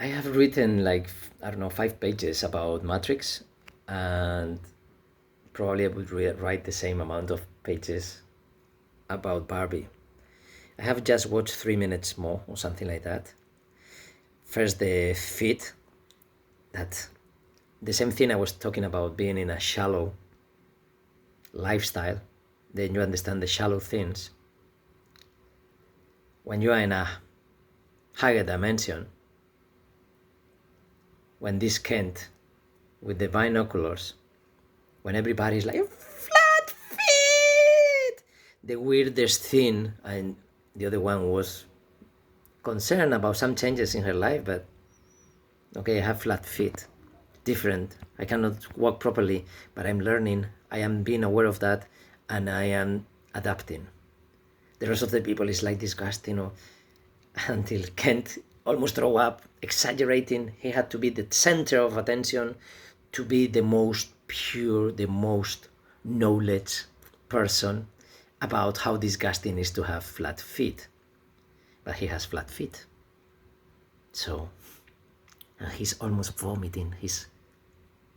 I have written like, I don't know, 5 pages about Matrix, and probably I would write the same amount of pages about Barbie. I have just watched 3 minutes more or something like that. First, the fit, that the same thing I was talking about, being in a shallow lifestyle. Then you understand the shallow things. When you are in a higher dimension, when this Kent with the binoculars, when everybody's like flat feet, the weirdest thing, and the other one was concerned about some changes in her life, but okay, I have flat feet, different. I cannot walk properly, but I'm learning. I am being aware of that, and I am adapting. The rest of the people is like disgusting, until Kent almost throw up, exaggerating. He had to be the center of attention, to be the most pure, the most knowledge person about how disgusting it is to have flat feet. But he has flat feet. So he's almost vomiting. He's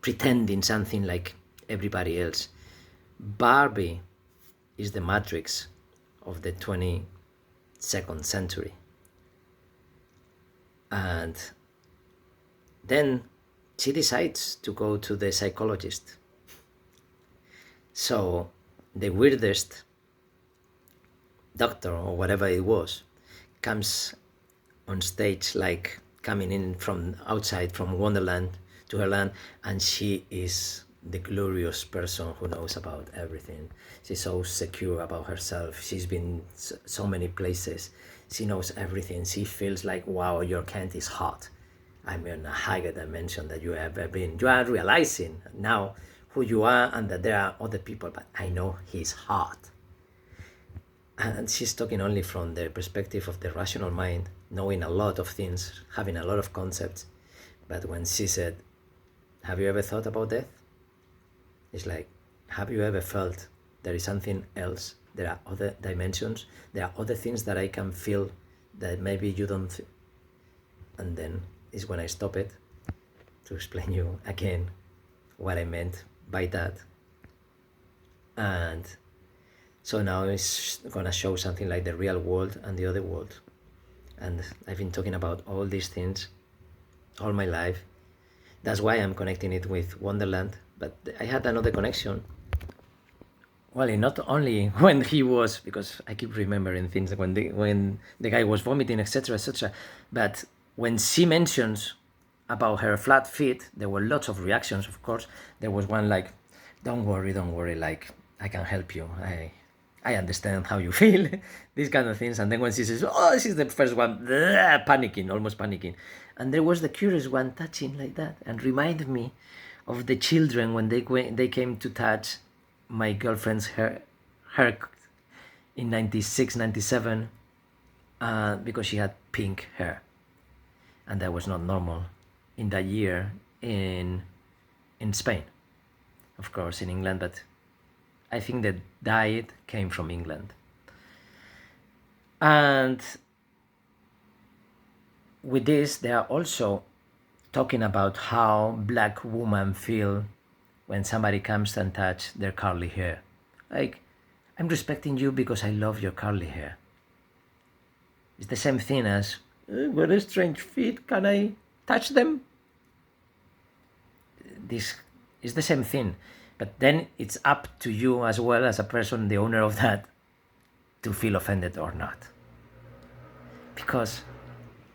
pretending something like everybody else. Barbie is the Matrix of the 22nd century. And then she decides to go to the psychologist. So the weirdest doctor or whatever it was comes on stage, like coming in from outside, from Wonderland to her land, and she is the glorious person who knows about everything. She's so secure about herself. She's been so many places. She knows everything. She feels like, wow, your Kent is hot. I'm in a higher dimension that you have ever been. You are realizing now who you are and that there are other people, but I know he's hot. And she's talking only from the perspective of the rational mind, knowing a lot of things, having a lot of concepts. But when she said, have you ever thought about death? It's like, have you ever felt there is something else? There are other dimensions. There are other things that I can feel that maybe you don't. And then is when I stop it to explain you again what I meant by that. And so now it's gonna show something like the real world and the other world. And I've been talking about all these things all my life. That's why I'm connecting it with Wonderland. But I had another connection. Well, not only when he was, because I keep remembering things when the guy was vomiting, etc., etc. But when she mentions about her flat feet, there were lots of reactions. Of course, there was one like, don't worry, like I can help you. I understand how you feel, these kind of things. And then when she says, oh, she's the first one, panicking, almost panicking. And there was the curious one touching like that and reminded me of the children when they came to touch my girlfriend's hair in 96, 97, because she had pink hair. And that was not normal in that year in Spain. Of course, in England, but I think the diet came from England. And with this, they are also talking about how black women feel when somebody comes and touch their curly hair. Like, I'm respecting you because I love your curly hair. It's the same thing as, what a strange feet, can I touch them? This is the same thing. But then it's up to you as well as a person, the owner of that, to feel offended or not. Because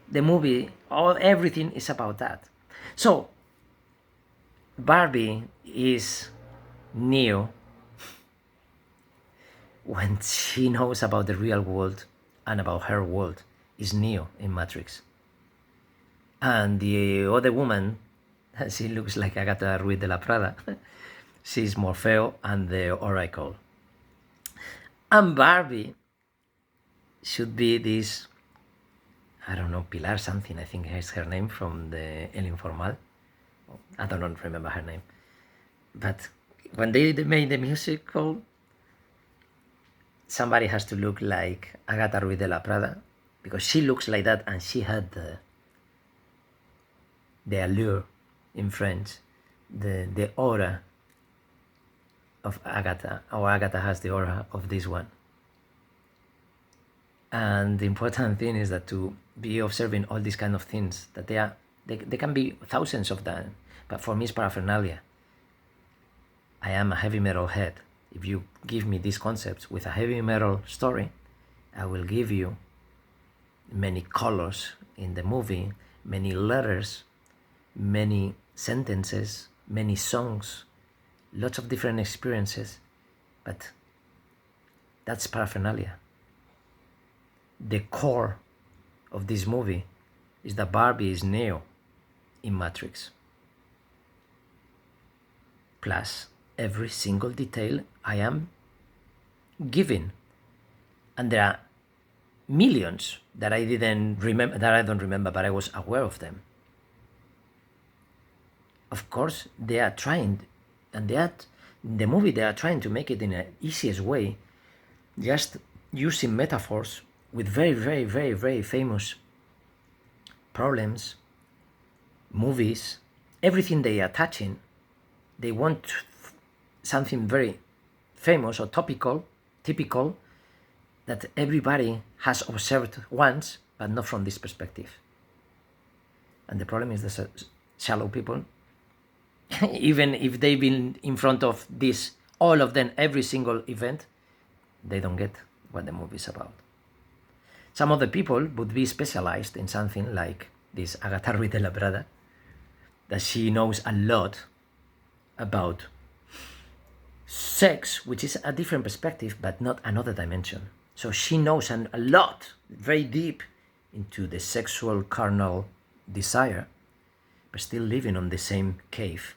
the movie, everything is about that. So, Barbie is Neo when she knows about the real world and about her world, is Neo in Matrix. And the other woman, she looks like Agatha Ruiz de la Prada. She's Morfeo and the Oracle. And Barbie should be this, I don't know, Pilar something, I think is her name from the El Informal. I don't remember her name. But when they made the musical, somebody has to look like Agatha Ruiz de la Prada, because she looks like that and she had the allure in French, the aura of Agatha, or Agatha has the aura of this one. And the important thing is that to be observing all these kind of things, that they can be thousands of them, but for me it's paraphernalia. I am a heavy metal head. If you give me these concepts with a heavy metal story, I will give you many colors in the movie, many letters, many sentences, many songs, lots of different experiences, but that's paraphernalia. The core of this movie is that Barbie is Neo in Matrix. Plus every single detail I am giving. And there are millions that I didn't remember, that I don't remember, but I was aware of them. Of course, they are trying, and the movie, they are trying to make it in the easiest way, just using metaphors with very, very, very, very famous problems, movies, everything they are touching. They want something very famous or typical, that everybody has observed once, but not from this perspective. And the problem is the shallow people, even if they've been in front of this, all of them, every single event, they don't get what the movie is about. Some other people would be specialized in something like this Agatha Ruiz de la Prada, that she knows a lot about sex, which is a different perspective, but not another dimension. So she knows a lot, very deep, into the sexual carnal desire, but still living on the same cave,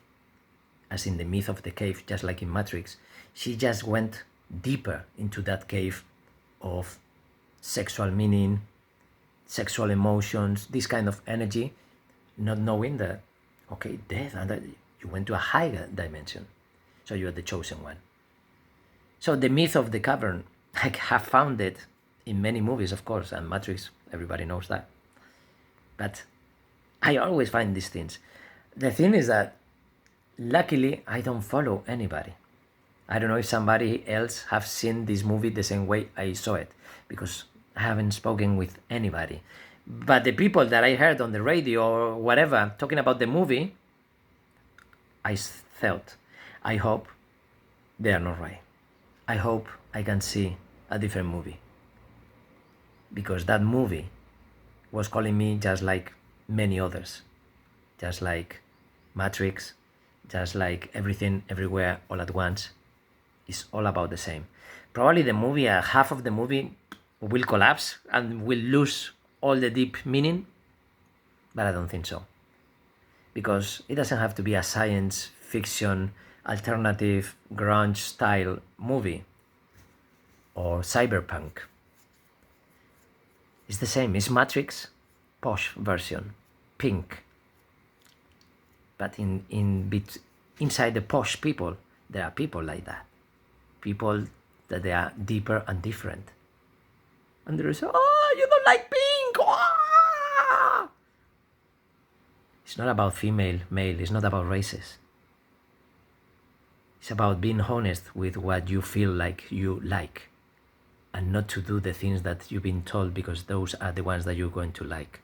as in the myth of the cave, just like in Matrix. She just went deeper into that cave of sexual meaning, sexual emotions, this kind of energy, not knowing that, okay, death, and that you went to a higher dimension, so you're the chosen one. So the myth of the cavern, I have found it in many movies, of course, and Matrix, everybody knows that. But I always find these things. The thing is that, luckily, I don't follow anybody. I don't know if somebody else have seen this movie the same way I saw it, because I haven't spoken with anybody. But the people that I heard on the radio or whatever talking about the movie, I felt, I hope they are not right. I hope I can see a different movie. Because that movie was calling me just like many others. Just like Matrix, just like Everything, Everywhere, All at Once. It's all about the same. Probably the movie, half of the movie will collapse and will lose all the deep meaning, but I don't think so. Because it doesn't have to be a science fiction, alternative, grunge style movie or cyberpunk. It's the same. It's Matrix, posh version, pink. But inside the posh people, there are people like that. People that they are deeper and different. And there is, oh, you don't like pink! Ah! It's not about female, male. It's not about races. It's about being honest with what you feel like you like, and not to do the things that you've been told, because those are the ones that you're going to like.